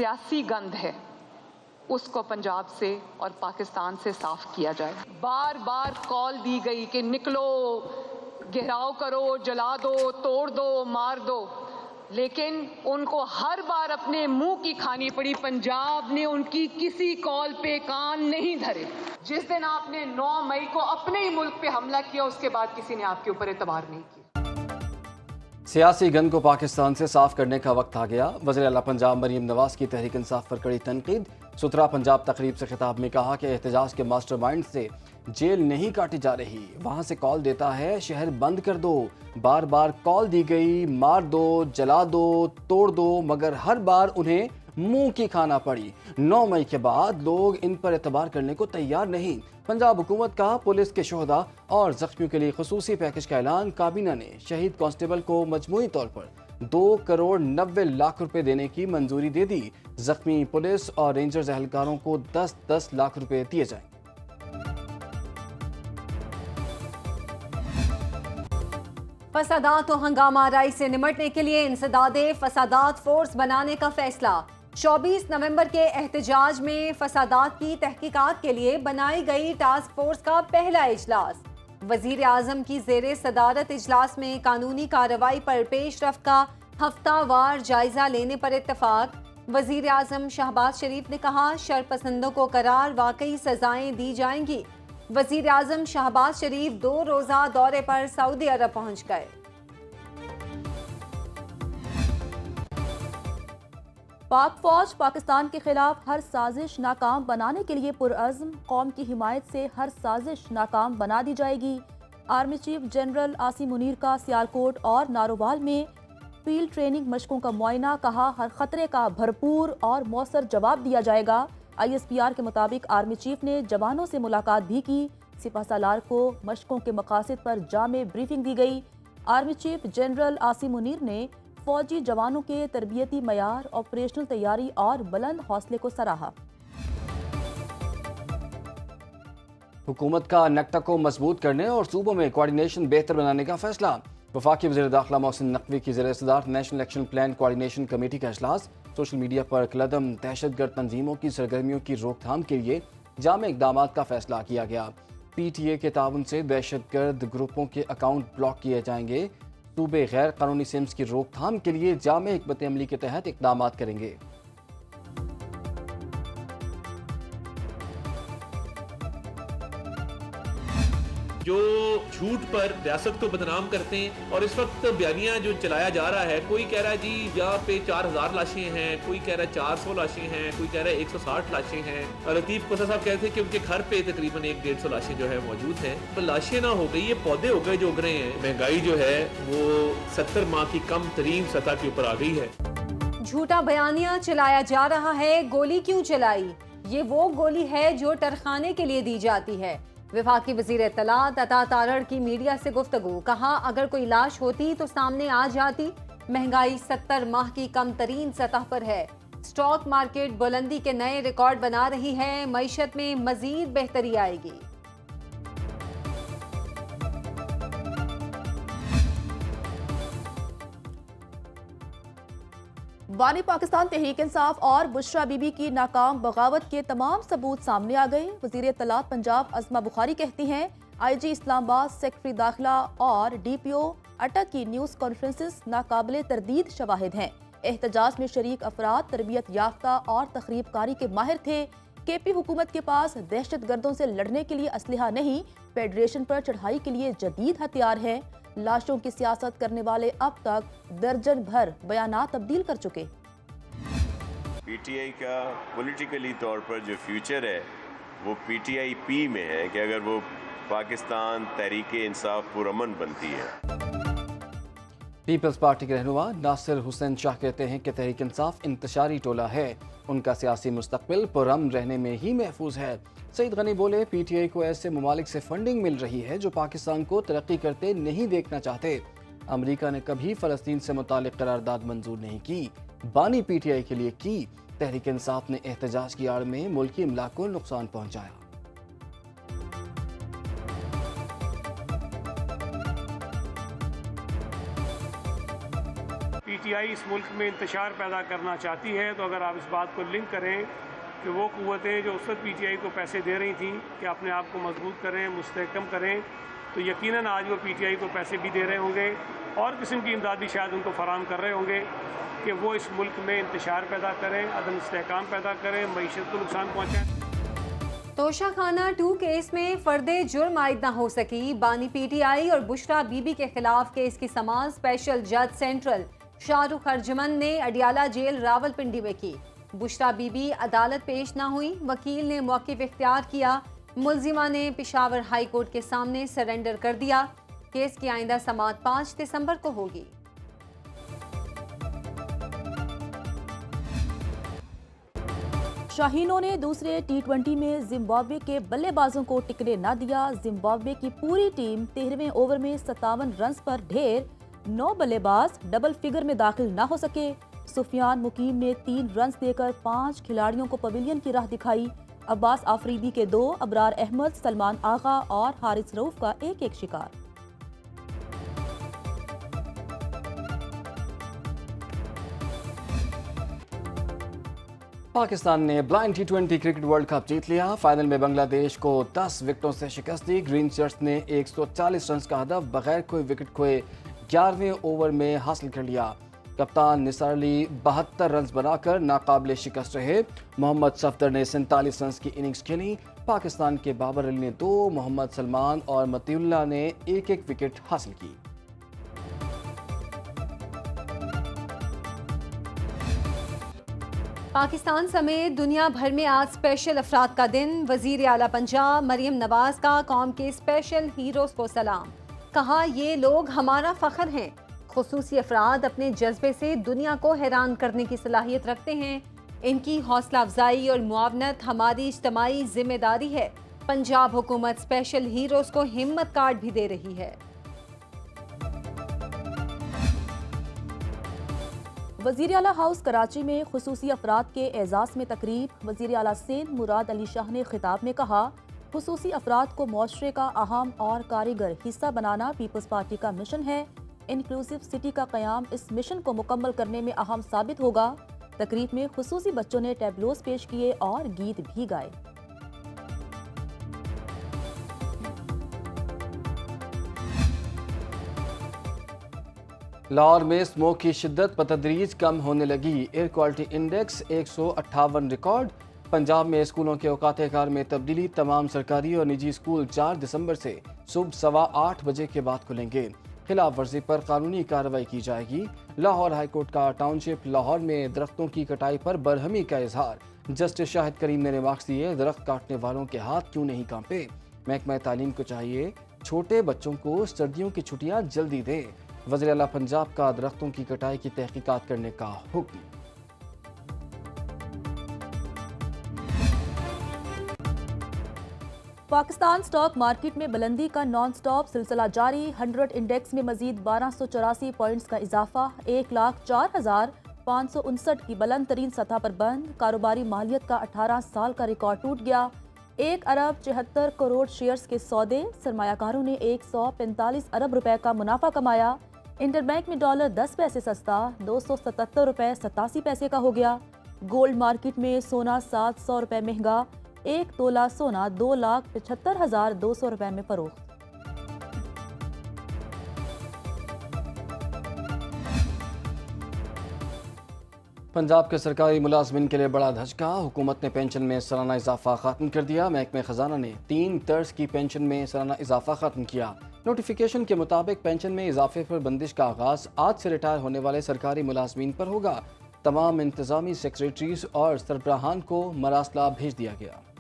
सियासी गंध है उसको पंजाब से और पाकिस्तान से साफ किया जाए। बार बार कॉल दी गई कि निकलो, घेराव करो, जला दो, तोड़ दो, मार दो, लेकिन उनको हर बार अपने मुंह की खानी पड़ी। पंजाब ने उनकी किसी कॉल पे कान नहीं धरे। जिस दिन आपने 9 मई को अपने ही मुल्क पे हमला किया, उसके बाद किसी ने आपके ऊपर एतबार नहीं किया। सियासी गंद को पाकिस्तान से साफ करने का वक्त आ गया। वज़ीर आला पंजाब मरीम नवाज की तहरीक इंसाफ पर कड़ी तनकीद। सुथरा पंजाब तकरीब से खिताब में कहा कि एहतजाज के मास्टरमाइंड से जेल नहीं काटी जा रही, वहाँ से कॉल देता है शहर बंद कर दो। बार बार कॉल दी गई, मार दो, जला दो, तोड़ दो, मगर हर बार उन्हें मुंह की खाना पड़ी। 9 मई के बाद लोग इन पर एतबार करने को तैयार नहीं। पंजाब हुकूमत का पुलिस के शोहदा और जख्मियों के लिए खुसूसी पैकेज का ऐलान। काबीना ने शहीद कांस्टेबल को मजमूई तौर पर 2 करोड़ 90 लाख रुपए देने की मंजूरी दे दी। जख्मी पुलिस और रेंजर्स एहलकारों को 10-10 लाख रुपए दिए जाएं। फसादात और हंगामा आराई से निमटने के लिए इंसदादे फसादात फोर्स बनाने का फैसला। 24 नवंबर के एहतजाज में फसादात की तहकीकात के लिए बनाई गई टास्क फोर्स का पहला इजलास। वजीर आजम की जेरे सदारत इजलास में कानूनी कार्रवाई पर पेशरफ्त का हफ्तावार जायजा लेने पर इत्तफाक। वजीर आजम शहबाज शरीफ ने कहा, शरपसंदों को करार वाकई सजाएं दी जाएंगी। वजीर आजम शहबाज शरीफ 2 रोजा दौरे पर सऊदी अरब पहुंच गए। पाक फौज पाकिस्तान के खिलाफ हर साजिश नाकाम बनाने के लिए पुरअज़्म, कौम की हिमायत से हर साजिश नाकाम बना दी जाएगी। Army chief general Asim Munir का सियालकोट और नारोवाल में फील्ड ट्रेनिंग मशकों का मुआयना। कहा, हर खतरे का भरपूर और मौसर जवाब दिया जाएगा। ISPR के मुताबिक आर्मी चीफ ने जवानों से मुलाकात भी की। सिपह सालार को मशकों के मकासद पर जामे ब्रीफिंग दी गई। Army chief general Asim Munir ने फौजी जवानों के तरबियती मयार, ऑपरेशनल तैयारी और बुलंद हौसले को सराहा। हुकूमत का नक्ता को मजबूत करने और सूबों में कोऑर्डिनेशन बेहतर बनाने का फैसला। वफाकी वज़ीर दाखिला मोहसिन नकवी की ज़ेर सदारत national action plan coordination committee का इजलास। सोशल मीडिया पर कलदम दहशतगर्द तंजीमों की सरगर्मियों की रोकथाम के लिए जामे इक़दाम का फैसला किया गया। PTA के ताउन से दहशतगर्द ग्रुपों के अकाउंट ब्लॉक किए जाएंगे। सूबे गैर कानूनी सिम्स की रोकथाम के लिए जामे हिकमत अमली के तहत इक़दाम करेंगे। जो झूठ पर रियासत को बदनाम करते हैं, और इस वक्त बयानिया जो चलाया जा रहा है, कोई कह रहा है जी यहाँ पे 4000 लाशें हैं, कोई कह रहा है 400 लाशें हैं, कोई कह रहा है 160 लाशें हैं। और लतीफ कोसा साहब कहते हैं कि उनके घर पे तकरीबन 100-150 लाशें जो है मौजूद हैं। तो लाशें ना हो गई, ये पौधे हो गए जो उग रहे हैं। महंगाई जो है वो 70 माह की कम तरीन सतह के ऊपर आ गई है। झूठा बयानिया चलाया जा रहा है, गोली क्यों चलाई? ये वो गोली है जो टरखाने के लिए दी जाती है। विफाकी वजीर इत्तलात अता तारड़ की मीडिया से गुफ्तगू। कहा, अगर कोई लाश होती तो सामने आ जाती। महंगाई 70 माह की कम तरीन सतह पर है। स्टॉक मार्केट बुलंदी के नए रिकॉर्ड बना रही है। मईशत में मजीद बेहतरी आएगी। बानी पाकिस्तान तहरीक इंसाफ और बुशरा बीबी की नाकाम बगावत के तमाम सबूत सामने आ गए। वज़ीर इत्तलात पंजाब अज़मा बुखारी कहती हैं, IG इस्लामाबाद, सेक्रेटरी दाखिला और DPO अटक की न्यूज़ कॉन्फ्रेंसेस नाकाबिले तरदीद शवाहिद हैं। एहतजाज में शरीक अफराद तरबियत याफ्ता और तखरीबकारी के माहिर थे। KP हुकूमत के पास दहशत गर्दों से लड़ने के लिए असलहा नहीं, फेडरेशन पर चढ़ाई के लिए जदीद हथियार है। लाशों की सियासत करने वाले अब तक दर्जन भर बयानात तब्दील कर चुके। PTI का पॉलिटिकली तौर पर जो फ्यूचर है वो PTI-P में है कि अगर वो पाकिस्तान तहरीक इंसाफ पुरअमन बनती है। पीपल्स पार्टी के रहनुमा नासिर हुसैन शाह कहते हैं कि तहरीक इंसाफ इंतशारी टोला है, उनका सियासी मुस्तकबिल पुरअमन रहने में ही महफूज है। सईद गनी बोले, PTI को ऐसे ममालिक से फंडिंग मिल रही है जो पाकिस्तान को तरक्की करते नहीं देखना चाहते। अमरीका ने कभी फ़लस्तीन से मुतालिक करारदाद मंजूर नहीं की, बानी PTI के लिए की। तहरीक इंसाफ ने एहतजाज की आड़ में मुल्की इमलाक को नुकसान पहुंचाया। PTI इस मुल्क में इंतशार पैदा करना चाहती है, तो अगर आप इस बात को लिंक करें कि वो क़ुव्वतें जो उस वक्त PTI को पैसे दे रही थीं कि अपने आप को मजबूत करें, मुस्तहकम करें, तो यकीनन आज वो PTI को पैसे भी दे रहे होंगे और किस्म की इमदादी शायद उनको फराहम कर रहे होंगे कि वो इस मुल्क में इंतशार पैदा करें, अदम इस्तेहकाम पैदा करें, मईशत को नुकसान पहुँचाएँ। तोशाखाना 2 केस में फर्दे जुर्म आयद न हो सकी। बानी PTI और बुशरा बीबी के खिलाफ केस की समाअत स्पेशल जज सेंट्रल शाहरुख अर्जुमन ने अडियाला जेल रावलपिंडी में की। बुशरा बीबी अदालत पेश न हुई। वकील ने मौक़िफ़ इख्तियार किया। मुल्जिमा ने पेशावर हाई कोर्ट के सामने सरेंडर कर दिया। केस की आइंदा समाअत 5 दिसंबर को होगी। शाहीनों ने दूसरे T20 में जिम्बाब्वे के बल्लेबाजों को टिकने न दिया। जिम्बाब्वे की पूरी टीम 13वें ओवर में 57 रन्स पर ढेर। 9 बल्लेबाज डबल फिगर में दाखिल न हो सके। सुफियान मुकीम ने 3 रन्स देकर 5 खिलाड़ियों को पवेलियन की राह दिखाई। अब्बास आफरीदी के 2, अबरार अहमद, सलमान आगा और हारिस रऊफ का एक शिकार। पाकिस्तान ने blind T20 cricket world cup जीत लिया। फाइनल में बांग्लादेश को 10 विकेटों से शिकस्त दी। ग्रीन शर्ट्स ने 140 रन का हदफ बगैर कोई विकेट खोए 11वें ओवर में हासिल कर लिया। कप्तान निसार अली 72 रन बनाकर नाकाबिले शिकस्त रहे। मोहम्मद सफदर ने 47 रन की इनिंग्स खेली। पाकिस्तान के बाबर अली ने 2, मोहम्मद सलमान और मतीउल्लाह ने एक विकेट हासिल की। पाकिस्तान समेत दुनिया भर में आज स्पेशल अफराद का दिन। वजीर आला पंजाब मरियम नवाज का कौम के स्पेशल हीरोज को सलाम। कहा ये लोग हमारा फख्र हैं। खुसूसी अफराद अपने जज्बे से दुनिया को हैरान करने की सलाहियत रखते हैं। इनकी हौसला अफजाई और मुआवनत हमारी इज्तिमाई जिम्मेदारी है। पंजाब हुकूमत स्पेशल हीरोज को हिम्मत कार्ड भी दे रही है। वज़ीर आला हाउस कराची में खुसूसी अफराद के एजाज़ में तकरीब। वज़ीर आला सिंध मुराद अली शाह ने खिताब में कहा, खुसूसी अफराद को मुआशरे का अहम और कारीगर हिस्सा बनाना पीपल्स पार्टी का मिशन है। इंक्लूसिव सिटी का क़याम इस मिशन को मुकम्मल करने में अहम साबित होगा। तकरीब में खुसूसी बच्चों ने टैबलोस पेश किए और गीत भी गाए। लाहौर में स्मोक की शिद्दत बतदरीज कम होने लगी। Air quality index 158 record. Punjab में स्कूलों के औकात कार में तब्दीली। तमाम सरकारी और निजी स्कूल 4 दिसंबर से सुबह 8:15 बजे के बाद खुलेंगे। खिलाफ वर्जी पर कानूनी कार्रवाई की जाएगी। लाहौर हाईकोर्ट का टाउनशिप लाहौर में दरख्तों की कटाई पर बरहमी का इजहार। जस्टिस शाहिद करीम ने रिमार्क्स दिए, दरख्त काटने वालों के हाथ क्यों नहीं कांपे। महकमा तालीम को चाहिए छोटे बच्चों को सर्दियों की छुट्टियां जल्दी दे। वज़ीर आला पंजाब का दरख्तों की कटाई की तहकीकात करने का हुक्म। पाकिस्तान स्टॉक मार्केट में बुलंदी का नॉन स्टॉप सिलसिला जारी। 100 इंडेक्स में मजीद 1284 पॉइंट्स का इजाफा। 1,04,559 की बुलंद तरीन सतह पर बंद। कारोबारी मालियत का 18 साल का रिकॉर्ड टूट गया। 1 अरब 74 करोड़ शेयर्स के सौदे। सरमायाकारों ने 145 अरब रुपए का मुनाफा कमाया। इंटरबैंक में डॉलर 10 पैसे सस्ता 277 रुपए 87 पैसे का हो गया। गोल्ड मार्केट में सोना 700 रुपए महंगा। 1 तोला सोना 2,75,200 रुपए में फरोख्त। पंजाब के सरकारी मुलाजमिन के लिए बड़ा धचका। हुकूमत ने पेंशन में सालाना इजाफा खत्म कर दिया। महकमे खजाना ने 3 तर्ज की पेंशन में सालाना इजाफा खत्म किया। नोटिफिकेशन के मुताबिक पेंशन में इजाफे पर बंदिश का आगाज आज से रिटायर होने वाले सरकारी मुलाजमिन पर होगा। तमाम इंतजामी सेक्रेटरीज और सरबराहान को मरासला भेज दिया गया।